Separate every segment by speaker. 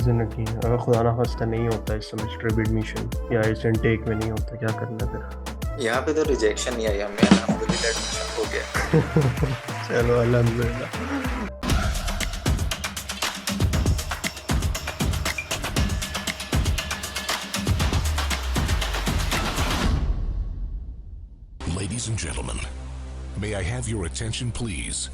Speaker 1: Reason रखी है, अगर खुदा ना खास्ता नहीं होता इस सेमेस्टर एडमिशन या इस इनटेक में नहीं होता, क्या करना फिर?
Speaker 2: यहाँ पे तो रिजेक्शन नहीं आई हमें, अल्हम्दुलिल्लाह एडमिशन हो गया।
Speaker 1: चलो अल्हम्दुलिल्लाह।
Speaker 3: Ladies and gentlemen, may I have your attention, please?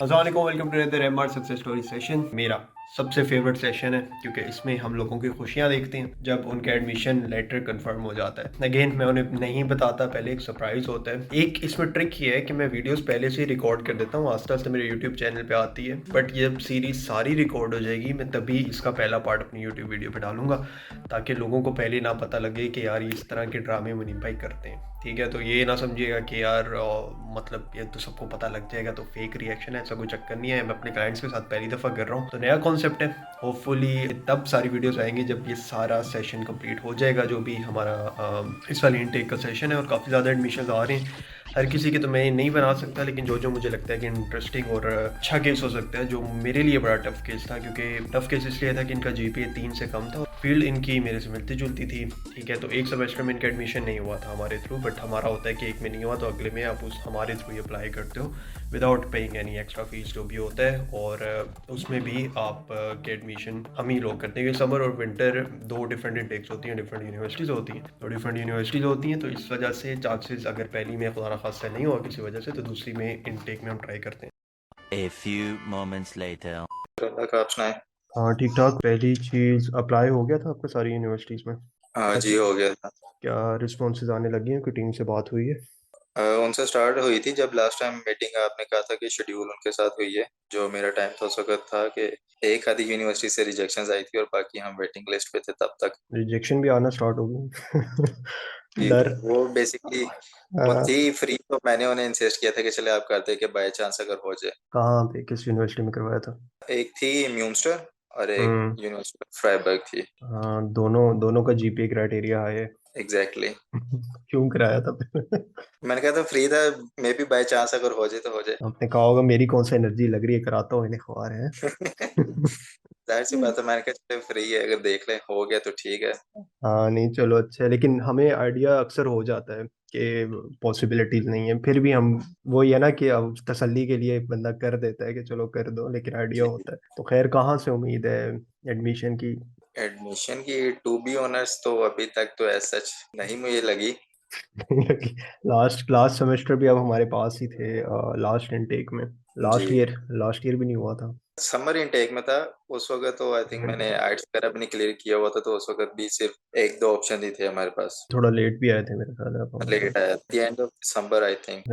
Speaker 1: अस्सलाम वालेकुम, वेलकम टू द रेमार सक्सेस स्टोरी सेशन। मेरा सबसे फेवरेट सेशन है क्योंकि इसमें हम लोगों की खुशियां देखते हैं जब उनका एडमिशन लेटर कंफर्म हो जाता है। अगेन मैं उन्हें नहीं बताता, पहले एक सरप्राइज होता है। एक इसमें ट्रिक ये है कि मैं वीडियोस पहले से ही रिकॉर्ड कर देता हूँ, आस्ते आस्ते मेरे यूट्यूब चैनल पे आती है। बट ये सीरीज सारी रिकॉर्ड हो जाएगी, मैं तभी इसका पहला पार्ट अपनी यूट्यूब वीडियो पे डालूंगा ताकि लोगों को पहले ना पता लगे कि यार इस तरह के ड्रामे मुनीम भाई करते हैं। ठीक है, तो ये ना समझिएगा कि यार मतलब ये तो सबको पता लग जाएगा तो फेक रिएक्शन है, ऐसा कोई चक्कर नहीं है। मैं अपने क्लाइंट्स के साथ पहली दफ़ा कर रहा हूँ, तो नया कॉन्सेप्ट है। होपफुली तब सारी वीडियोस आएंगी जब ये सारा सेशन कंप्लीट हो जाएगा, जो भी हमारा इस वाली इनटेक का सेशन है। और काफ़ी ज़्यादा एडमिशन आ रहे हैं, हर किसी के तो मैं नहीं बना सकता, लेकिन जो जो मुझे लगता है कि इंटरेस्टिंग और अच्छा केस हो सकता है। जो मेरे लिए बड़ा टफ केस था, क्योंकि टफ केस इसलिए था कि इनका जीपीए 3 से कम था, फील्ड इनकी मेरे से मिलती जुलती थी। ठीक है, तो एक सेमेस्टर में इनका एडमिशन नहीं हुआ था हमारे थ्रू, बट हमारा होता है कि एक में नहीं हुआ तो अगले में आप उस हमारे थ्रू ही अप्लाई करते हो without paying any extra fees जो भी होता है। और उसमें भी आप के एडमिशन हम ही लोग करते हैं। समर और विंटर दो डिफरेंट इनटेक्स होती हैं, डिफरेंट यूनिवर्सिटीज़ होती हैं, तो डिफरेंट यूनिवर्सिटीज़ होती हैं, तो इस वजह से चांसेस अगर पहली में खुदा ना खास्ता नहीं हुआ किसी वजह से, तो दूसरी में इनटेक में हम ट्राई करते हैं।
Speaker 4: A few moments later.
Speaker 2: अल्लाह का आप सुनाएं।
Speaker 1: हाँ ठीक ठाक। पहली चीज़, अप्लाई हो गया था आपका सारी यूनिवर्सिटीज़ में?
Speaker 2: हाँ जी, हो गया था।
Speaker 1: क्या रिस्पॉन्सेज आने लगे हैं? कोई टीम से बात हुई है?
Speaker 2: उनसे स्टार्ट हुई थी जब लास्ट टाइम मीटिंग आपने कहा था कि शेड्यूल उनके साथ हुई है। जो मेरा टाइम था उस वक्त था कि एक आधी यूनिवर्सिटी से रिजेक्शंस आई थी और बाकी हम वेटिंग लिस्ट पे थे तब तक।
Speaker 1: रिजेक्शन भी आना स्टार्ट हो गई।
Speaker 2: कि
Speaker 1: डर।
Speaker 2: वो बेसिकली वो
Speaker 1: हाँ।
Speaker 2: थी फ्री, तो मैंने उन्हें इंसिस्ट किया था कि चले आप करते कि बाय चांस अगर हो जाए।
Speaker 1: कहाँ पे, किस यूनिवर्सिटी में करवाया था?
Speaker 2: एक थी म्यूमस्टर और एक
Speaker 1: हम्म।
Speaker 2: यूनिवर्सिटी फ्राइबर्ग थी।
Speaker 1: हाँ, दोनों दोनों का जीपीए क्राइटेरिया हाई है।
Speaker 2: एग्जैक्टली।
Speaker 1: क्यों कराया था फिर?
Speaker 2: मैंने कहा था फ्री था, मे बी बाय चांस अगर हो जाए तो हो जाए।
Speaker 1: आपने कहा होगा मेरी कौन सा एनर्जी लग रही है, कराता हूँ इन्हें, ख्वार है।
Speaker 2: जाहिर सी बात है, मैंने कहा चलो फ्री है, अगर देख ले हो गया तो ठीक है।
Speaker 1: हाँ नहीं, चलो अच्छा है, लेकिन हमें आइडिया अक्सर हो जाता है कि पॉसिबिलिटीज नहीं है, फिर भी हम वो ये ना कि अब तसल्ली के लिए बंदा कर देता है कि चलो कर दो, लेकिन आइडिया
Speaker 2: जी।
Speaker 1: होता है। तो खैर, कहाँ से उम्मीद है एडमिशन की?
Speaker 2: एडमिशन की टू बी ऑनर्स तो अभी तक तो एज सच नहीं मुझे लगी।
Speaker 1: लास्ट लास्ट सेमेस्टर भी अब हमारे पास ही थे, लास्ट इनटेक में।
Speaker 2: जी,
Speaker 1: लास्ट ईयर भी नहीं हुआ था।
Speaker 2: समर इनटेक में था उस वक्त, तो आई थिंक मैंने आर्ट्स वगैरह भी नहीं क्लियर किया हुआ था, तो उस वक्त भी सिर्फ एक दो ऑप्शन ही थे हमारे पास।
Speaker 1: थोड़ा लेट भी आए थे मेरे ख्याल है आप हमारे
Speaker 2: लेट
Speaker 1: पास।
Speaker 2: आया the end of December I think.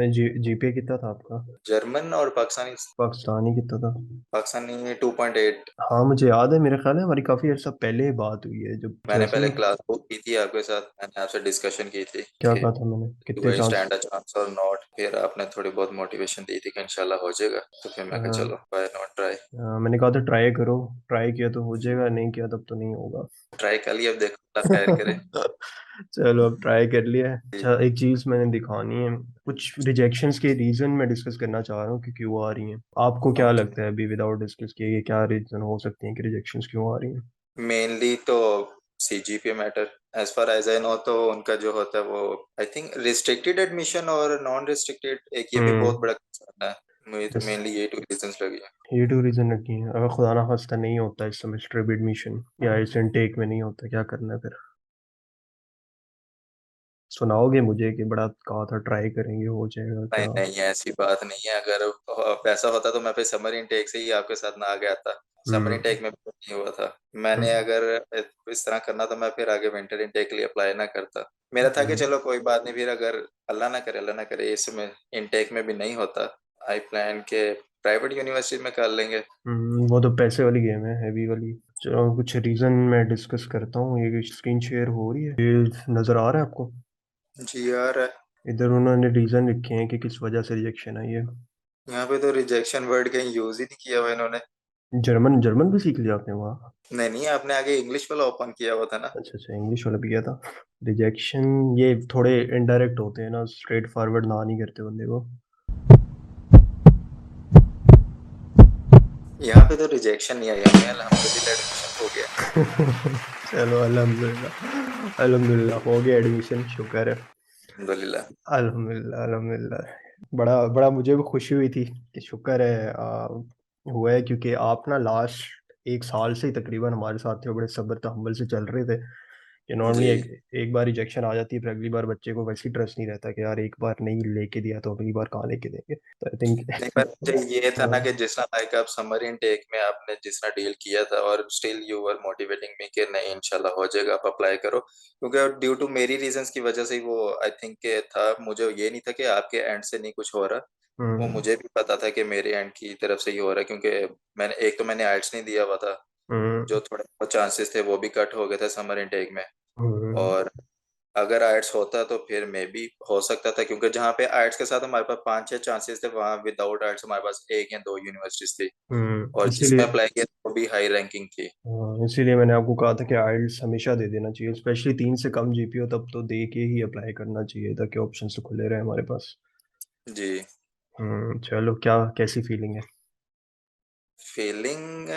Speaker 1: GPA कितना था आपका?
Speaker 2: जर्मन और पाकिस्तानी।
Speaker 1: पाकिस्तानी कितना था?
Speaker 2: पाकिस्तानी 2.8।
Speaker 1: हाँ मुझे याद है, मेरे ख्याल है हमारी काफी अर्सा पहले बात हुई है जब
Speaker 2: मैंने
Speaker 1: जैसे
Speaker 2: पहले
Speaker 1: ही।
Speaker 2: क्लास बुक की थी आपके साथ, मैंने आपसे डिस्कशन की थी
Speaker 1: क्या
Speaker 2: कि
Speaker 1: कहा था मैंने,
Speaker 2: डू
Speaker 1: कितने
Speaker 2: आई
Speaker 1: चांस?
Speaker 2: स्टैंड अ चांस और नॉट, फिर आपने थोड़ी बहुत मोटिवेशन दी थी कि इंशाल्लाह हो जाएगा, तो फिर मैं कहा चलो व्हाई नॉट ट्राई।
Speaker 1: मैंने कहा था ट्राई करो, ट्राई किया तो हो जाएगा, नहीं किया तब तो नहीं होगा।
Speaker 2: ट्राई कर लिया, अब देखो अल्लाह खैर करे।
Speaker 1: चलो अब ट्राई कर लिया है। अच्छा, एक चीज मैंने दिखानी है, कुछ रिजेक्शंस के रीजन मैं डिस्कस करना चाह रहा हूँ कि क्यों आ रही हैं। आपको क्या
Speaker 2: ओके।
Speaker 1: लगता है अभी विदाउट डिस्कस किए ये क्या रीजन हो सकती हैं कि रिजेक्शंस क्यों आ रही हैं?
Speaker 2: मेनली तो CGPA matter, as far as I know, तो उनका जो होता है वो आई थिंक रिस्ट्रिक्टेड एडमिशन और नॉन रिस्ट्रिक्टेड, एक ये भी बहुत
Speaker 1: हम्म।
Speaker 2: बड़ा कंसर्न है। मुझे तो
Speaker 1: बस
Speaker 2: मेनली ये टू रीजंस लगी हैं।
Speaker 1: ये टू रीजन रखी हैं, अगर खुदा ना खास्ता नहीं होता इस सेमेस्टर एडमिशन या इस इनटेक में नहीं होता, क्या करना है फिर? सुनाओगे मुझे कि बड़ा कहा था ट्राई करेंगे हो जाएगा
Speaker 2: नहीं
Speaker 1: क्या?
Speaker 2: नहीं, ऐसी बात नहीं है। अगर पैसा होता तो मैं फिर समर इनटेक से ही आपके साथ ना आ गया था। समर
Speaker 1: हम्म।
Speaker 2: इनटेक में भी नहीं हुआ था। मैंने अगर इस तरह करना था, मैं फिर आगे विंटर इनटेक के लिए अप्लाई ना करता। मेरा था कि
Speaker 1: हम्म।
Speaker 2: चलो कोई बात नहीं, फिर अगर अल्लाह ना करे इसमें इनटेक में भी नहीं होता, आई प्लान के प्राइवेट यूनिवर्सिटी में कर लेंगे।
Speaker 1: वो तो पैसे वाली गेम है, हैवी वाली। चलो कुछ रीजन मैं डिस्कस करता हूँ। ये स्क्रीन शेयर हो रही है, ये नजर आ रहा है आपको?
Speaker 2: जी यार,
Speaker 1: इधर उन्होंने रीजन लिखे हैं कि किस वजह से रिजेक्शन आई है।
Speaker 2: यहाँ पे तो रिजेक्शन वर्ड कहीं यूज ही नहीं किया हुआ इन्होंने।
Speaker 1: जर्मन जर्मन भी सीख लिया आपने वहाँ?
Speaker 2: नहीं नहीं, आपने आगे इंग्लिश वाला ओपन किया हुआ था ना।
Speaker 1: अच्छा अच्छा, इंग्लिश वाला भी किया था। रिजेक्शन ये थोड़े इनडायरेक्ट होते हैं ना, स्ट्रेट फॉरवर्ड ना नहीं करते बंदे को।
Speaker 2: यहाँ पे तो रिजेक्शन नहीं आई हमें, अल्हम्दुलिल्लाह एडमिशन हो गया।
Speaker 1: चलो अल्हम्दुलिल्लाह, अल्हम्दुलिल्लाह हो गया एडमिशन, शुक्र है।
Speaker 2: अल्हम्दुलिल्लाह।
Speaker 1: अल्हम्दुलिल्लाह, अल्हम्दुलिल्लाह। बड़ा बड़ा मुझे भी खुशी हुई थी कि शुक्र है हुआ है, क्योंकि आप ना लास्ट एक साल से ही तकरीबन हमारे साथ थे और बड़े सब्र तहम्मुल से चल रहे थे। कि नॉर्मली
Speaker 2: जी।
Speaker 1: एक बार रिजेक्शन आ जाती है, फिर अगली बार बच्चे को वैसे ही ट्रस्ट नहीं रहता कि यार एक बार नहीं लेके दिया तो अगली बार कहाँ लेके देंगे, तो आई थिंक
Speaker 2: नहीं, पर मुझे ये था ना कि जिस तरह लाइक आप समर इनटेक में आपने जिस तरह डील किया था, और still you were motivating me कि नहीं इंशाल्लाह हो जाएगा, आप अप्लाई करो, क्योंकि ड्यू टू मेरी रीजंस की वजह से ही वो आई थिंक के था। मुझे ये नहीं था कि आपके एंड से नहीं कुछ हो रहा, वो
Speaker 1: हम्म
Speaker 2: मुझे भी पता था कि मेरे एंड की तरफ से ही हो रहा है, क्योंकि मैंने आइल्स नहीं दिया हुआ था,
Speaker 1: हम्म
Speaker 2: जो थोड़े बहुत चांसेस थे वो भी कट हो गए थे समर इनटेक में।
Speaker 1: हम्म
Speaker 2: और अगर आइट्स होता तो फिर मे बी हो सकता था, क्योंकि जहाँ पे आइट्स के साथ हमारे पास 5-6 चांसेस थे, वहाँ विदाउट आइट्स हमारे पास 1 या 2 यूनिवर्सिटीज थी, और जिसमें
Speaker 1: इसीलिए
Speaker 2: अप्लाई किया वो भी हाई रैंकिंग थी।
Speaker 1: इसीलिए मैंने आपको कहा था कि आइल्स हमेशा दे देना चाहिए, स्पेशली 3 से कम जीपीए हो तब तो दे के ही अप्लाई करना चाहिए ताकि ऑप्शन तो खुले रहे हमारे पास।
Speaker 2: जी।
Speaker 1: चलो, क्या कैसी फीलिंग है?
Speaker 2: Feeling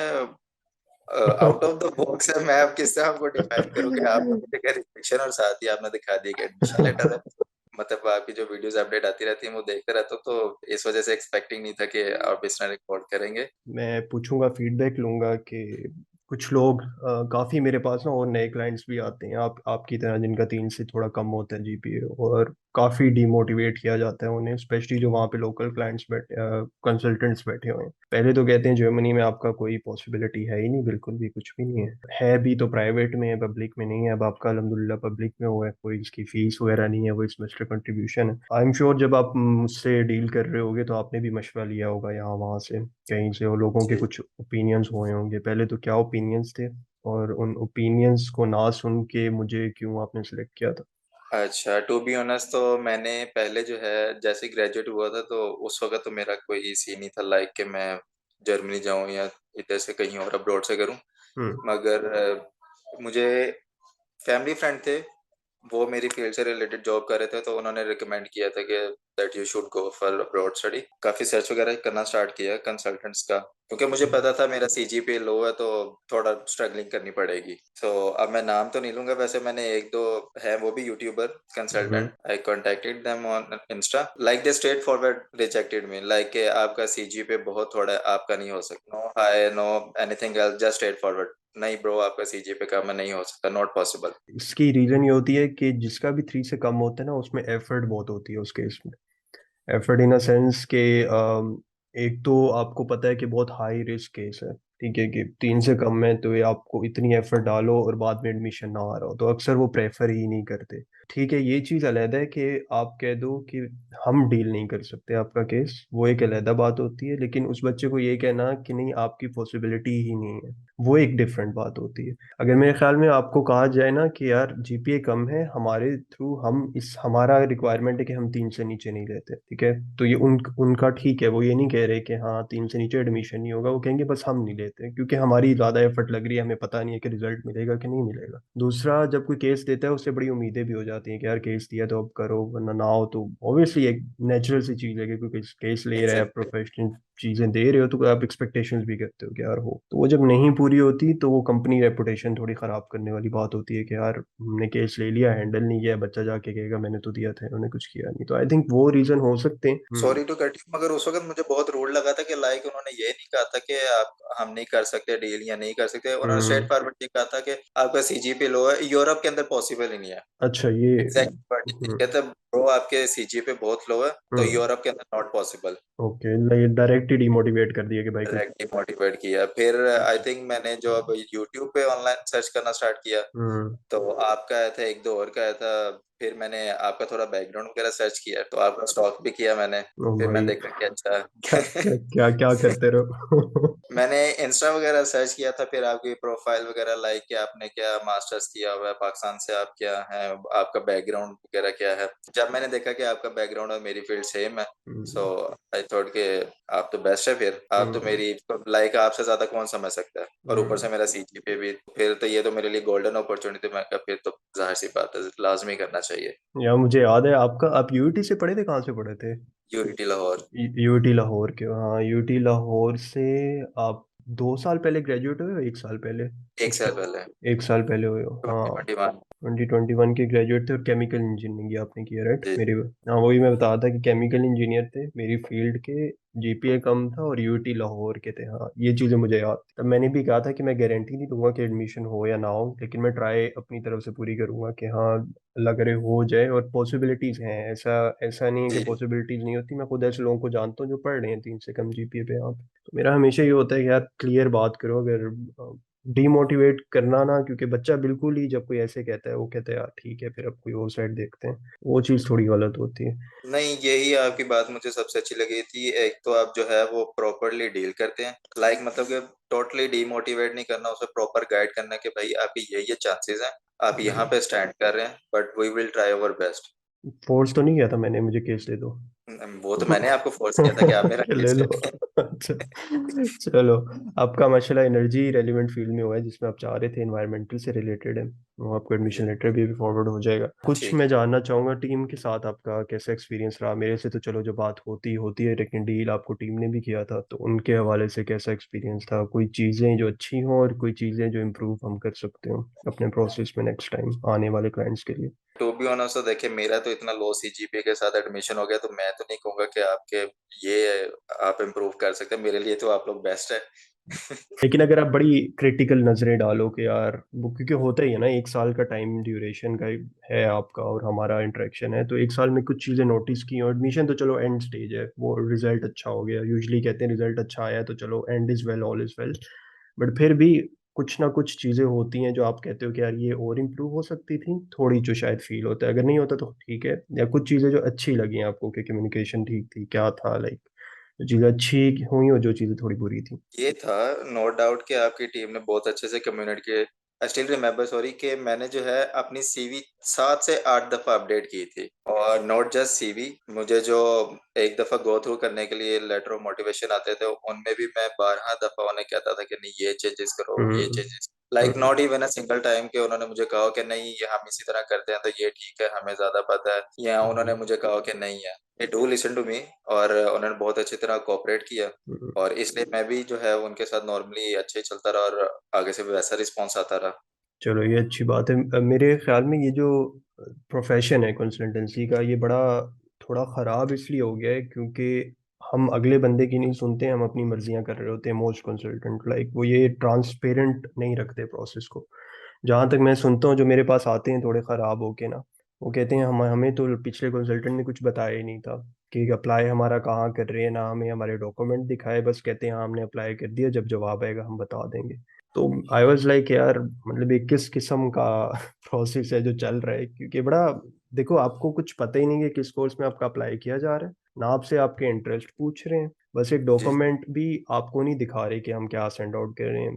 Speaker 2: out of the box है। मैं अब किस तरह आपको डिफाइन करूँ कि आपने मुझे कहा रिजेक्शन और साथ ही आपने दिखा दिया कि एडमिशन लेटर है। मतलब आपकी जो वीडियोस अपडेट आती रहती है वो देखते रहता हूँ, तो इस वजह से एक्सपेक्टिंग नहीं था कि आप इस तरह रिकॉर्ड करेंगे।
Speaker 1: मैं पूछूंगा, फीडबैक लूंगा कि कुछ लोग काफ़ी मेरे पास ना और नए क्लाइंट्स भी आते हैं आपकी तरह, जिनका 3 से थोड़ा कम होता है जीपीए, और काफ़ी डिमोटिवेट किया जाता है उन्हें, स्पेशली जो वहाँ पे लोकल क्लाइंट्स बैठे, कंसल्टेंट्स बैठे हुए हैं। पहले तो कहते हैं जर्मनी में आपका कोई पॉसिबिलिटी है ही नहीं, बिल्कुल भी कुछ भी नहीं है भी तो प्राइवेट में है, पब्लिक में नहीं है। अब आपका अल्हम्दुलिल्लाह पब्लिक में हुआ है, कोई इसकी फीस वगैरह नहीं है, वो सेमेस्टर कंट्रीब्यूशन है। आई एम श्योर जब आप मुझसे डील कर रहे होगे तो आपने भी मशवरा लिया होगा यहाँ वहाँ से कहीं से, और लोगों के
Speaker 2: जी।
Speaker 1: कुछ ओपिनियंस हुए होंगे। पहले तो क्या ओपिनियंस थे, और उन ओपिनियंस को ना सुन के मुझे क्यों आपने सिलेक्ट किया था?
Speaker 2: अच्छा, टू बी ऑनेस्ट तो मैंने पहले जो है जैसे ग्रेजुएट हुआ था, तो उस वक़्त तो मेरा कोई सीन नहीं था लाइक कि मैं जर्मनी जाऊँ या इधर से कहीं और अब्रॉड से करूँ।
Speaker 1: हम्म
Speaker 2: मगर मुझे फैमिली फ्रेंड थे, वो मेरी फील्ड से रिलेटेड जॉब कर रहे थे, तो उन्होंने रिकमेंड किया था कि that you should go for abroad study. काफ़ी सर्च वगैरह करना स्टार्ट किया कंसल्टेंट्स का, क्योंकि मुझे पता था मेरा सीजीपीए लो है, तो थोड़ा स्ट्रगलिंग करनी पड़ेगी। तो अब मैं नाम तो नहीं लूंगा, वैसे मैंने एक दो है वो भी YouTuber
Speaker 1: hmm
Speaker 2: consultant, I contacted them on Insta, like they straight forward rejected me like के आपका सीजीपीए बहुत थोड़ा है, आपका नहीं हो सकता, no high no anything else, just straight forward, नहीं ब्रो आपका सीजीपीए कम है, नहीं हो सकता, नॉट पॉसिबल।
Speaker 1: इसकी रीजन ये होती है कि जिसका भी 3 से कम होता है ना, उसमें एफर्ट बहुत होती है उस केस में। एफर्ट इन अ सेंस के एक तो आपको पता है कि बहुत हाई रिस्क केस है, ठीक है, कि 3 से कम है तो ये आपको इतनी एफर्ट डालो और बाद में एडमिशन ना आ रहा हो, तो अक्सर वो प्रेफर ही नहीं करते। ठीक है, ये चीज़ अलग है कि आप कह दो कि हम डील नहीं कर सकते आपका केस, वो एक अलग बात होती है, लेकिन उस बच्चे को ये कहना कि नहीं आपकी पॉसिबिलिटी ही नहीं है, वो एक डिफरेंट बात होती है। अगर मेरे ख्याल में आपको कहा जाए ना कि यार जीपीए कम है हमारे थ्रू, हम इस हमारा रिक्वायरमेंट है कि हम 3 से नीचे नहीं लेते, ठीक है, तो ये उनका ठीक है, वो ये नहीं कह रहे कि हाँ 3 से नीचे एडमिशन नहीं होगा, वो कहेंगे बस हम नहीं लेते क्योंकि हमारी ज़्यादा एफर्ट लग रही है, हमें पता नहीं है कि रिजल्ट मिलेगा कि नहीं मिलेगा। दूसरा, जब कोई केस देता है उससे बड़ी उम्मीदें भी हो जाती हैं कि यार केस दिया तो अब करो, वरना ना हो, तो ऑब्वियसली एक नेचुरल सी चीज़ है कि कोई केस ले रहा है,
Speaker 2: एग्जैक्टली।
Speaker 1: प्रोफेशनल चीज़ें दे रहे हो, तो आप एक्सपेक्टेशंस भी करते हो कि यार हो, तो वो जब नहीं पूरी होती तो वो कंपनी रेपुटेशन थोड़ी ख़राब करने वाली बात होती है कि यार हमने केस ले लिया, हैंडल नहीं किया, बच्चा जाके कहेगा मैंने तो दिया था, इन्होंने कुछ किया नहीं, तो आई थिंक वो रीज़न हो सकते हैं।
Speaker 2: सॉरी टू कट यू, मगर उस वक्त मुझे बहुत रूड लगा था कि लाइक उन्होंने ये नहीं कहा था कि आप हम नहीं कर सकते डील या नहीं कर सकते, उन्होंने स्ट्रेट
Speaker 1: हम्म
Speaker 2: फॉरवर्ड ये कहा था कि आपका सीजीपीए लो है, यूरोप के अंदर पॉसिबल ही नहीं है।
Speaker 1: अच्छा, ये
Speaker 2: एग्जैक्ट वर्ड
Speaker 1: हम्म
Speaker 2: कहते हैं, ब्रो आपके सीजीपीए बहुत लो है, तो
Speaker 1: हम्म
Speaker 2: यूरोप के अंदर not possible.
Speaker 1: Okay, direct he demotivate कर दिया कि भाई कोई।
Speaker 2: डायरेक्टली मोटिवेट किया। फिर आई
Speaker 1: अच्छा।
Speaker 2: थिंक मैंने जो अब यूट्यूब पे ऑनलाइन सर्च करना स्टार्ट किया,
Speaker 1: हम्म
Speaker 2: तो आपका आया था, एक दो और का आया था। फिर मैंने आपका थोड़ा बैकग्राउंड वगैरह सर्च किया, तो आपका स्टॉक भी किया मैंने।
Speaker 1: ओ
Speaker 2: फिर मैंने
Speaker 1: भाई,
Speaker 2: देखा कि
Speaker 1: क्या
Speaker 2: अच्छा।
Speaker 1: क्या क्या क्या करते रहो।
Speaker 2: मैंने इंस्टा वगैरह सर्च किया था, फिर आपकी प्रोफाइल वगैरह लाइक कि आपने क्या मास्टर्स किया हुआ है पाकिस्तान से, आप क्या है, आपका बैकग्राउंड वगैरह क्या है। जब मैंने देखा कि आपका बैकग्राउंड और मेरी फील्ड सेम है, सो
Speaker 1: हम्म
Speaker 2: आई थॉट कि आप तो बेस्ट है, फिर आप तो
Speaker 1: हम्म
Speaker 2: मेरी लाइक आपसे ज्यादा कौन समझ सकता है, और ऊपर
Speaker 1: हम्म।
Speaker 2: से मेरा सीजीपीए भी, फिर तो ये तो मेरे लिए गोल्डन अपॉर्चुनिटी। मैं कहा फिर तो जाहिर सी बात है लाजमी करना चाहिए।
Speaker 1: यार मुझे याद है आपका, आप यूटी से पढ़े थे, कहाँ से पढ़े थे?
Speaker 2: यूनिटी लाहौर।
Speaker 1: यूटी लाहौर के, हाँ यूटी लाहौर से आप 2 साल पहले ग्रेजुएट हुए हो, 1 साल पहले?
Speaker 2: एक साल पहले,
Speaker 1: 1 साल पहले हुए हो, हाँ।
Speaker 2: 2021।
Speaker 1: 2021 के ग्रेजुएट थे और केमिकल इंजीनियरिंग आपने किया, राइट?
Speaker 2: जी।
Speaker 1: मेरी, हाँ वही मैं बता रहा था कि केमिकल इंजीनियर थे मेरी फील्ड के। जीपीए कम था और यूटी लाहौर के थे, हाँ ये चीज़ें मुझे याद थी। तब मैंने भी कहा था कि मैं गारंटी नहीं दूंगा कि एडमिशन हो या ना हो, लेकिन मैं ट्राई अपनी तरफ से पूरी करूंगा कि हाँ अल्लाह करे हो जाए। और पॉसिबिलिटीज़ हैं, ऐसा ऐसा नहीं है कि
Speaker 2: जी।
Speaker 1: पॉसिबिलिटीज़ नहीं होती। मैं खुद ऐसे लोगों को जानता हूँ जो पढ़ रहे हैं 3 से कम जीपीए पे यहाँ पे। तो मेरा हमेशा ये होता है कि यार क्लियर बात करो, अगर डीमोटिवेट करना ना, क्योंकि बच्चा बिल्कुल ही जब कोई ऐसे कहता है वो कहता है यार ठीक है फिर अब कोई और साइड देखते हैं, वो चीज़ थोड़ी गलत होती है।
Speaker 2: नहीं, यही आपकी बात मुझे सबसे अच्छी लगी थी। एक तो आप जो है वो प्रॉपरली डील करते हैं, लाइक मतलब कि टोटली डीमोटिवेट नहीं करना, उसे प्रॉपर गाइड करना कि भाई आपकी ये चांसेस हैं, आप यहाँ पे स्टैंड कर रहे हैं, but we will try our best.
Speaker 1: Force तो नहीं किया था मैंने, मुझे केस दे दो।
Speaker 2: वो तो मैंने आपको फोर्स किया था कि आप मेरा
Speaker 1: कि ले
Speaker 2: केस
Speaker 1: लो।
Speaker 2: ले लें।
Speaker 1: अच्छा, चलो। आपका माशाल्लाह एनर्जी रेलिवेंट फील्ड में हुआ है जिसमें आप चाह रहे थे, एनवायरमेंटल से रिलेटेड है। वो आपको
Speaker 2: जी।
Speaker 1: एडमिशन लेटर भी फॉरवर्ड हो जाएगा। कुछ
Speaker 2: ठीक
Speaker 1: मैं
Speaker 2: है।
Speaker 1: जानना चाहूंगा टीम के साथ आपका कैसा एक्सपीरियंस रहा। मेरे से तो चलो जो बात होती होती है, लेकिन डील आपको टीम ने भी किया था, तो उनके हवाले से कैसा एक्सपीरियंस था? कोई चीज़ें जो अच्छी हों और कोई चीज़ें जो इम्प्रूव हम कर सकते हो अपने प्रोसेस में नेक्स्ट टाइम आने वाले क्लाइंट्स के लिए।
Speaker 2: टू बी ऑनेस्ट तो देखिए, मेरा तो इतना लो सीजीपीए के साथ एडमिशन हो गया, तो मैं तो नहीं कहूंगा कि आपके ये आप इम्प्रूव कर सकते हैं। मेरे लिए तो आप लोग बेस्ट है।
Speaker 1: लेकिन अगर आप बड़ी क्रिटिकल नजरें डालो कि यार वो, क्योंकि होता ही है ना, 1 साल का टाइम ड्यूरेशन का है आपका और हमारा इंटरेक्शन है, तो 1 साल में कुछ चीज़ें नोटिस की और एडमिशन तो चलो एंड स्टेज है, वो रिजल्ट अच्छा हो गया, यूजुअली कहते हैं रिजल्ट अच्छा आया तो चलो and is well all is well. But फिर भी कुछ ना कुछ चीज़ें होती हैं जो आप कहते हो कि यार ये और इम्प्रूव हो सकती थी थोड़ी, जो शायद फील होता है। अगर नहीं होता तो ठीक है, या कुछ चीज़ें जो अच्छी लगी आपको कि कम्युनिकेशन ठीक थी, क्या था लाइक, जो चीज़ें अच्छी हुई और जो चीज़ें थोड़ी बुरी थी।
Speaker 2: ये था, नो डाउट कि आपकी टीम ने बहुत अच्छे से कम्युनिकेट किए। आई स्टिल रिमेम्बर, सॉरी, कि मैंने जो है अपनी सीवी 7 से 8 दफा अपडेट की थी, और नॉट जस्ट सीवी, मुझे जो एक दफा गो थ्रू करने के लिए लेटर ऑफ मोटिवेशन आते थे, उनमें भी मैं 12 दफा उन्हें कहता था कि नहीं ये चेंजेस करो, ये
Speaker 1: hmm.
Speaker 2: Changes, like
Speaker 1: hmm.
Speaker 2: Not even a single time कि उन्होंने मुझे कहा कि नहीं ये हम इसी तरह करते हैं तो ये ठीक है, हमें ज्यादा पता है, या उन्होंने मुझे कहा कि नहीं है, ये डू लिसन टू मी, और उन्होंने बहुत अच्छी तरह कोऑपरेट किया।
Speaker 1: हम्म।
Speaker 2: और इसलिए मैं भी जो है उनके साथ नॉर्मली अच्छे ही चलता रहा, और आगे से भी वैसा रिस्पॉन्स आता रहा।
Speaker 1: चलो ये अच्छी बात है। मेरे ख्याल में ये जो प्रोफेशन है कंसल्टेंसी का, ये बड़ा थोड़ा ख़राब इसलिए हो गया है क्योंकि हम अगले बंदे की नहीं सुनते, हम अपनी मर्जियां कर रहे होते हैं। मोस्ट कंसल्टेंट लाइक वो ये ट्रांसपेरेंट नहीं रखते प्रोसेस को। जहाँ तक मैं सुनता हूँ जो मेरे पास आते हैं थोड़े ख़राब होके ना, वो कहते हैं हम हमें तो पिछले कंसल्टेंट ने कुछ बताया ही नहीं था कि अप्लाई हमारा कहाँ कर रहे हैं, ना हमें हमारे डॉक्यूमेंट दिखाए, बस कहते हैं हाँ हमने अप्लाई कर दिया, जब जवाब आएगा हम बता देंगे। तो आई वाज लाइक यार मतलब ये किस किस्म का प्रोसेस है जो चल रहा है? क्योंकि बड़ा, देखो आपको कुछ पता ही नहीं है किस कोर्स में आपका अप्लाई किया जा रहा है, ना आपसे आपके इंटरेस्ट पूछ रहे हैं, बस एक
Speaker 2: जी।
Speaker 1: डॉक्यूमेंट भी आपको नहीं दिखा रहे कि हम क्या सेंड आउट कर रहे हैं।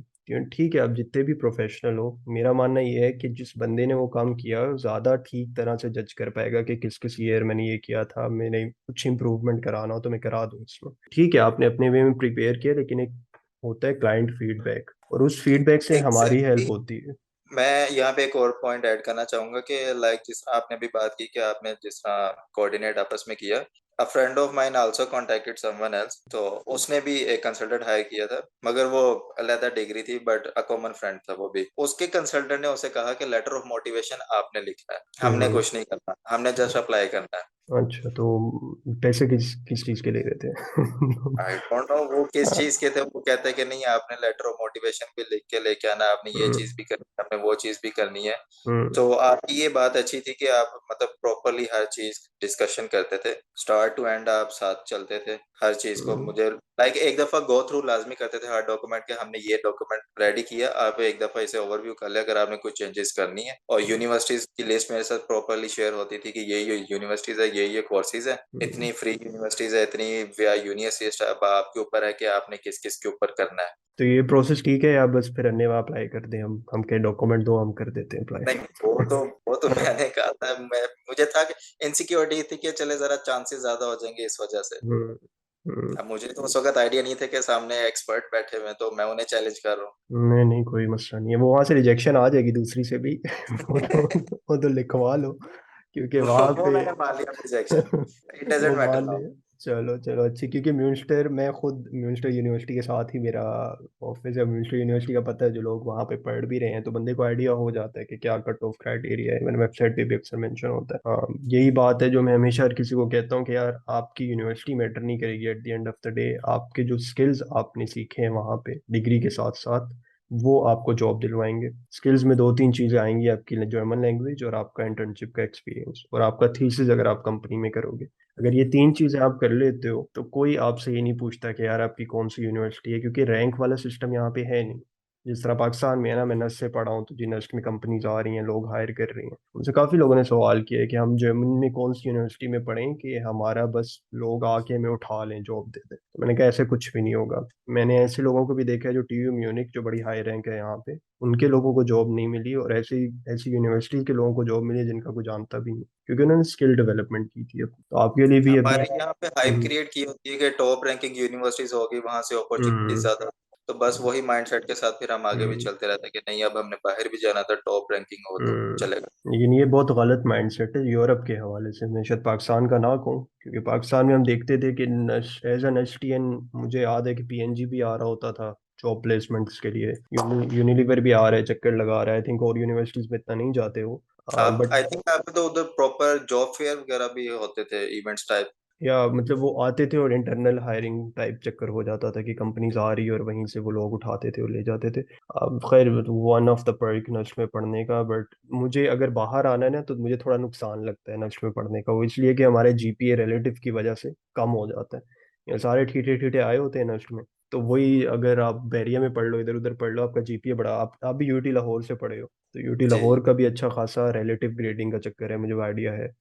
Speaker 1: ठीक है, आप जितने भी प्रोफेशनल हो, मेरा मानना ये है कि जिस बंदे ने वो काम किया वो ज़्यादा ठीक तरह से जज कर पाएगा कि किस किस ईयर मैंने ये किया था, मैंने कुछ इंप्रूवमेंट कराना हो तो मैं करा दूँ इसमें। ठीक है आपने अपने वे में प्रिपेयर किया, लेकिन एक होता है क्लाइंट फीडबैक, और उस फीडबैक से हमारी हेल्प
Speaker 2: एग्जैक्टली।
Speaker 1: होती है।
Speaker 2: मैं यहाँ पे एक और पॉइंट ऐड करना चाहूंगा कि लाइक जिस आपने भी बात की कि आपने जिस तरह कोऑर्डिनेट आपस में किया, अ friend of mine also contacted someone else, तो उसने भी एक कंसल्टेंट हायर किया था, मगर वो अलग डिग्री थी, बट अ कॉमन फ्रेंड था वो भी। उसके कंसल्टेंट ने उसे कहा कि लेटर ऑफ मोटिवेशन आपने लिखना है, हमने
Speaker 1: हम्म।
Speaker 2: कुछ नहीं करना, हमने जस्ट अप्लाई करना है।
Speaker 1: अच्छा, तो पैसे किस किस चीज़ के ले रहे थे?
Speaker 2: आई डोंट नो वो किस चीज के थे, वो कहते हैं कि नहीं आपने लेटर ऑफ मोटिवेशन भी लिख के लेके आना, आपने ये चीज भी करनी है, आपने वो चीज भी करनी है।
Speaker 1: हम्म।
Speaker 2: तो आपकी ये बात अच्छी थी कि आप मतलब प्रॉपरली हर चीज डिस्कशन करते थे, स्टार्ट टू एंड आप साथ चलते थे हर चीज को।
Speaker 1: हम्म।
Speaker 2: मुझे लाइक एक दफा गो थ्रू लाजमी करते थे हर डॉक्यूमेंट के, हमने ये डॉक्यूमेंट रेडी किया, आप एक दफा इसे ओवरव्यू कर लिया अगर आपने कुछ चेंजेस करनी है, और यूनिवर्सिटीज की लिस्ट मेरे साथ प्रॉपरली शेयर होती थी कि ये यूनिवर्सिटीज है, ये कोर्सेज है,
Speaker 1: हम्म।
Speaker 2: इतनी फ्री यूनिवर्सिटीज है, इतनी यूनिवर्सिटीज, अब आपके ऊपर है कि आपने किस किस के ऊपर करना है।
Speaker 1: तो ये प्रोसेस ठीक है या बस फिर अन्य अप्लाई कर दें? हम क्या डॉक्यूमेंट दो, हम कर देते हैं
Speaker 2: नहीं,
Speaker 1: अप्लाई।
Speaker 2: वो तो मैंने कहा था, मैं मुझे था कि इनसिक्योरिटी थी कि चले जरा चांसेस ज्यादा हो जाएंगे इस वजह से।
Speaker 1: हम्म। हम्म।
Speaker 2: अब मुझे तो उस वक्त आइडिया नहीं थे कि सामने एक्सपर्ट बैठे हुए हैं, तो मैं उन्हें चैलेंज कर रहा
Speaker 1: नहीं नहीं, कोई मसला नहीं है, वो वहां से रिजेक्शन आ जाएगी दूसरी से भी। वो तो लिखवा लो, क्योंकि
Speaker 2: हूँ।
Speaker 1: वहां
Speaker 2: वो
Speaker 1: पे
Speaker 2: मैंने मान लिया रिजेक्शन, इट डजंट
Speaker 1: वो
Speaker 2: मैटर
Speaker 1: मान ले।
Speaker 2: नाउ।
Speaker 1: चलो चलो अच्छी, क्योंकि म्यूनस्टर, मैं खुद म्यूनस्टर यूनिवर्सिटी के साथ ही मेरा ऑफिस है। म्यूनस्टर यूनिवर्सिटी का पता है, जो लोग वहाँ पे पढ़ भी रहे हैं तो बंदे को आइडिया हो जाता है कि क्या कट ऑफ क्राइटेरिया है। इवन वेबसाइट पे भी अक्सर मेंशन होता है। हाँ, यही बात है जो मैं हमेशा हर किसी को कहता हूँ कि यार आपकी यूनिवर्सिटी मैटर नहीं करेगी at the end of the day. आपके जो स्किल्स आपने सीखे हैं वहाँ पे डिग्री के साथ साथ, वो आपको जॉब दिलवाएंगे। स्किल्स में दो तीन चीज़ें आएंगी, आपकी जर्मन लैंग्वेज और आपका इंटर्नशिप का एक्सपीरियंस और आपका थीसिस अगर आप कंपनी में करोगे। अगर ये तीन चीजें आप कर लेते हो तो कोई आपसे ये नहीं पूछता कि यार आपकी कौन सी यूनिवर्सिटी है, क्योंकि रैंक वाला सिस्टम यहाँ पे है नहीं। जिस तरह पाकिस्तान में है ना, मैं नर्स से पढ़ा हूँ तो जी नर्स में कंपनीज आ रही हैं, लोग हायर कर रही हैं। मुझे काफी लोगों ने सवाल किया है कि हम जर्मनी में कौन सी यूनिवर्सिटी में पढ़ें कि हमारा बस लोग आके हमें उठा लें, जॉब दे दें। तो मैंने कहा ऐसे कुछ भी नहीं होगा। मैंने ऐसे लोगों को भी देखा है जो टीयू म्यूनिक, जो बड़ी हाई रैंक है यहाँ पे, उनके लोगों को जॉब नहीं मिली, और ऐसी ऐसी यूनिवर्सिटी के लोगों को जॉब मिली जिनका कोई जानता भी नहीं, क्योंकि उन्होंने स्किल डेवलपमेंट की थी। तो आपके लिए भी अभी।
Speaker 2: हमारे यहाँ पे हाइप
Speaker 1: हम्म।
Speaker 2: क्रिएट की होती है कि टॉप रैंकिंग यूनिवर्सिटीज होगी, वहां से अपॉर्चुनिटीज
Speaker 1: हम्म।
Speaker 2: ज्यादा। तो बस वही माइंडसेट के साथ फिर हम आगे भी
Speaker 1: हम्म।
Speaker 2: चलते रहते हैं कि नहीं अब हमने बाहर भी जाना था, टॉप रैंकिंग हो तो चलेगा।
Speaker 1: लेकिन ये बहुत गलत माइंडसेट है यूरोप के हवाले से। मैं शायद पाकिस्तान का ना कहूँ, क्योंकि पाकिस्तान में हम देखते थे कि एज एन एसटीएन, मुझे याद है कि पीएनजी भी आ रहा होता था जॉब प्लेसमेंट्स के लिए। यूनिलीवर भी आ रहा है, चक्कर लगा रहा है। आई थिंक और यूनिवर्सिटीज में इतना नहीं जाते हो,
Speaker 2: आप
Speaker 1: बट
Speaker 2: आई थिंक आप तो उधर प्रॉपर जॉब फेयर वगैरह भी होते थे, इवेंट्स टाइप।
Speaker 1: या मतलब वो आते थे और इंटरनल हायरिंग टाइप चक्कर हो जाता था कि कंपनीज आ रही है और वहीं से वो लोग उठाते थे और ले जाते थे। अब खैर वन ऑफ द पर्क नस्ल में पढ़ने का, बट मुझे अगर बाहर आना है ना तो मुझे थोड़ा नुकसान लगता है नस्ल में पढ़ने का। वो इसलिए कि हमारे जीपीए रिलेटिव की वजह से कम हो जाता है। ये सारे ठीठे ठीठे आए होते हैं नस्ल में, तो वही अगर आप बैरिया में पढ़ लो, इधर उधर पढ़ लो, आपका जीपीए बड़ा। आप भी यूटी लाहौर से पढ़े हो, तो यूटी
Speaker 2: जी।
Speaker 1: लाहौर का भी अच्छा खासा रिलेटिव ग्रेडिंग का चक्कर है, मुझे आइडिया है।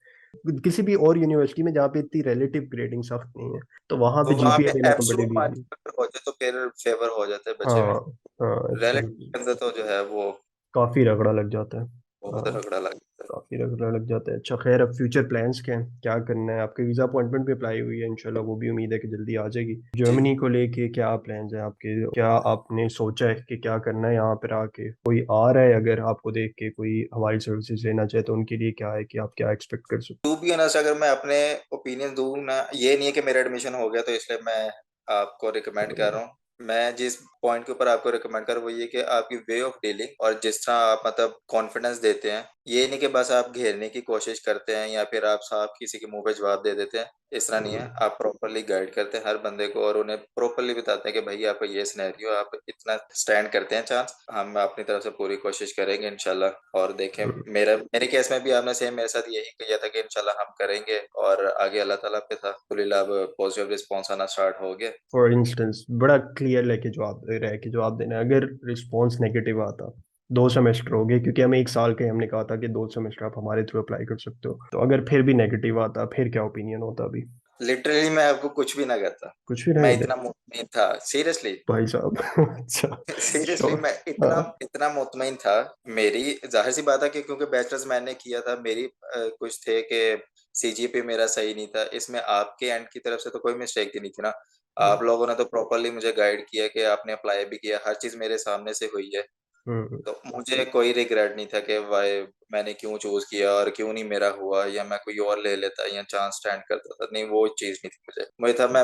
Speaker 1: किसी भी और यूनिवर्सिटी में जहाँ पे इतनी रिलेटिव ग्रेडिंग सख्त नहीं है, तो वहां
Speaker 2: तो
Speaker 1: पे
Speaker 2: वहां
Speaker 1: जीपीए
Speaker 2: पे
Speaker 1: लेना
Speaker 2: एब्सोल्यूट
Speaker 1: कंपेटेबल इजी।
Speaker 2: मार्क्स अगर हो जाए तो फिर फेवर हो जाता है बच्चे में।
Speaker 1: हाँ। हाँ,
Speaker 2: रिलेटिव
Speaker 1: एब्सोल्युटली।
Speaker 2: के अंदर तो जो है वो
Speaker 1: काफी रगड़ा लग जाता है।
Speaker 2: बहुत
Speaker 1: हाँ,
Speaker 2: रगड़ा लगता है।
Speaker 1: काफी रगड़ा लग जाता है। अच्छा खैर, अब फ्यूचर प्लान्स क्या हैं, क्या करना है? आपके वीजा अपॉइंटमेंट भी अप्लाई हुई है इंशाल्लाह, वो भी उम्मीद है कि जल्दी आ जाएगी।
Speaker 2: जी।
Speaker 1: जर्मनी को लेके क्या प्लान्स हैं आपके? क्या आपने सोचा है कि क्या करना है यहाँ पर आके? कोई आ रहा है अगर आपको देख के कोई हमारी सर्विसेज लेना चाहे तो उनके लिए क्या है कि आप क्या एक्सपेक्ट कर सकते
Speaker 2: टू बी ऑनेस्ट, अगर मैं अपने ओपिनियन दूं ना, ये नहीं है कि मेरा एडमिशन हो गया तो इसलिए मैं आपको रिकमेंड कर
Speaker 1: हो?
Speaker 2: रहा हूँ। मैं जिस पॉइंट के ऊपर आपको रिकमेंड कर रहा हूँ वो ये कि आपकी वे ऑफ डीलिंग और जिस तरह आप मतलब कॉन्फिडेंस देते हैं, ये नहीं कि बस आप घेरने की कोशिश करते हैं या फिर आप साफ किसी के मुंह पे जवाब दे देते हैं। इस तरह नहीं है, आप प्रॉपरली गाइड करते हैं हर बंदे को और उन्हें प्रॉपरली बताते हैं कि भाई आपका ये सिनेरियो, आप इतना स्टैंड करते हैं चांस, हम अपनी तरफ से पूरी कोशिश करेंगे इंशाल्लाह। और देखें, मेरे केस में भी आपने सेम मेरे साथ यही किया था कि इंशाल्लाह हम करेंगे, और आगे अल्लाह ताला पे था, अल्हम्दुलिल्लाह अब पॉजिटिव रिस्पॉन्स आना स्टार्ट हो गया।
Speaker 1: फॉर इंस्टेंस बड़ा क्लियर लेके जवाब रह के जवाब देना है। अगर रिस्पॉन्स नेगेटिव आता, 2 सेमेस्टर हो गए, क्योंकि हमें 1 साल के हमने कहा था कि 2 सेमेस्टर आप हमारे थ्रू अप्लाई कर सकते हो, तो अगर फिर भी नेगेटिव आता फिर क्या ओपिनियन होता अभी?
Speaker 2: लिटरली मैं आपको कुछ भी ना कहता।
Speaker 1: कुछ भी
Speaker 2: मैं
Speaker 1: नहीं थे
Speaker 2: इतना मुतमिन था, सीरियसली।
Speaker 1: भाई साहब। अच्छा।
Speaker 2: Seriously
Speaker 1: sure.
Speaker 2: मैं इतना
Speaker 1: हाँ।
Speaker 2: इतना मुतमिन था। मेरी जाहिर सी बात है कि क्योंकि बैचलर्स मैंने किया था, मेरी कुछ थे कि सीजीपीए मेरा सही नहीं था, इसमें आपके एंड की तरफ से तो कोई मिस्टेक ही नहीं थी ना। आप लोगों ने तो प्रॉपरली मुझे गाइड किया कि आपने अप्लाई भी किया, हर चीज मेरे सामने से हुई है।
Speaker 1: हम्म।
Speaker 2: तो मुझे कोई रिग्रेट नहीं था कि वाई मैंने क्यों चूज किया और क्यों नहीं मेरा हुआ, या मैं कोई और ले लेता या चांस स्टैंड करता था। नहीं, वो चीज नहीं थी मुझे था मैं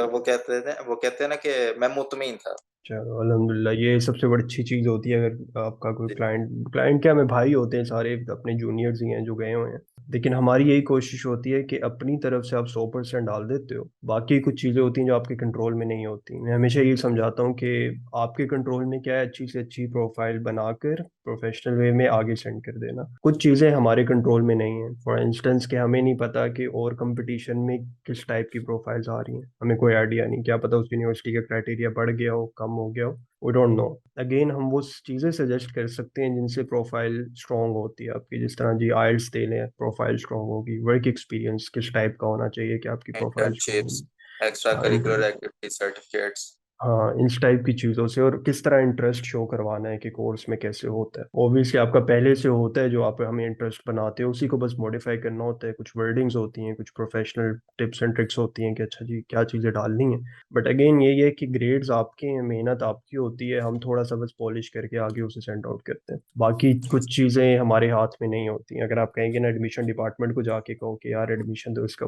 Speaker 2: वो कहते हैं ना कि मैं मुतमिन था।
Speaker 1: चलो अल्हम्दुलिल्लाह, ये सबसे बड़ी अच्छी चीज़ होती है। अगर आपका कोई
Speaker 2: जी।
Speaker 1: क्लाइंट क्लाइंट क्या, में भाई होते हैं सारे, अपने जूनियर्स ही हैं जो गए हुए हैं। लेकिन हमारी यही कोशिश होती है कि अपनी तरफ से आप 100% डाल देते हो। बाकी कुछ चीज़ें होती हैं जो आपके कंट्रोल में नहीं होती। मैं हमेशा ये समझाता हूँ कि आपके कंट्रोल में क्या है, अच्छी से अच्छी प्रोफाइल बनाकर प्रोफेशनल वे में आगे सेंड कर देना। कुछ चीज़ें हमारे कंट्रोल में नहीं है। फॉर इंस्टेंस कि हमें नहीं पता कि और कंपटीशन में किस टाइप की प्रोफाइल्स आ रही हैं, हमें कोई आइडिया नहीं। क्या पता उस यूनिवर्सिटी का क्राइटेरिया बढ़ गया हो, कम हो गया हो, वी डोंट नो। अगेन हम वो चीज़ें सजेस्ट कर सकते हैं जिनसे प्रोफाइल स्ट्रांग होती है आपकी। जिस तरह जी आइल्स दे लें, प्रोफाइल स्ट्रांग होगी। वर्क एक्सपीरियंस किस टाइप का होना चाहिए कि आपकी प्रोफाइल स्ट्रांग
Speaker 2: इंटर्नशिप्स,
Speaker 1: होगी।
Speaker 2: एक्स्ट्रा
Speaker 1: हाँ,
Speaker 2: करिकुलर एक्टिविटी सर्टिफिकेट्स।
Speaker 1: हाँ, इस टाइप की चीज़ों से, और किस तरह इंटरेस्ट शो करवाना है कि कोर्स में कैसे होता है। ऑब्वियसली आपका पहले से होता है, जो आप हमें इंटरेस्ट बनाते हो उसी को बस मॉडिफाई करना होता है। कुछ वर्डिंग्स होती हैं, कुछ प्रोफेशनल टिप्स एंड ट्रिक्स होती हैं कि अच्छा जी क्या चीज़ें डालनी है। बट अगेन यही है कि ग्रेड्स आपके हैं, मेहनत आपकी होती है, हम थोड़ा सा बस पॉलिश करके आगे उसे सेंड आउट करते हैं। बाकी कुछ चीज़ें हमारे हाथ में नहीं होती हैं। अगर आप कहेंगे ना एडमिशन डिपार्टमेंट को जाके कहो कि यार एडमिशन दो इसका,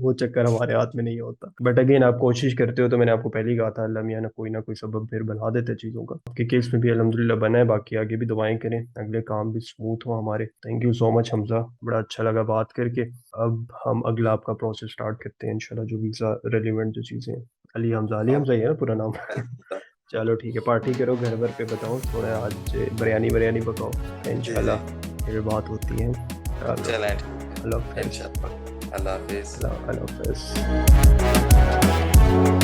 Speaker 1: वो चक्कर हमारे हाथ में नहीं होता। बट अगेन आप कोशिश करते हो, तो मैंने आपको पहले ही कहा था, अल्लाह मियां ना कोई सबब फिर बना देते हैं चीज़ों का। आपके केस में भी अल्हम्दुलिल्लाह बना है, बाकी आगे भी दुआएं करें, अगले काम भी स्मूथ हो हमारे। Thank you so much Hamza, बड़ा अच्छा लगा बात करके। अब हम अगला आपका प्रोसेस स्टार्ट करते हैं इंशाल्लाह, जो वीज़ा रेलिवेंट जो चीज़ें हैं। अली
Speaker 2: हाँ,
Speaker 1: हमजा ही है ना पूरा नाम?
Speaker 2: अल्हम्दुलिल्लाह।
Speaker 1: चलो ठीक है, पार्टी करो, घर भर पे बताओ, थोड़ा आज बिरयानी बिरयानी पकाओ।
Speaker 2: जी, जी।
Speaker 1: इंशाल्लाह फिर बात होती है। चलो,
Speaker 2: चलें,
Speaker 1: अल्लाह हाफ़िज़।
Speaker 2: इंशाल्लाह। अल्लाह हाफ़िज़।
Speaker 1: अल्लाह हाफ़िज़।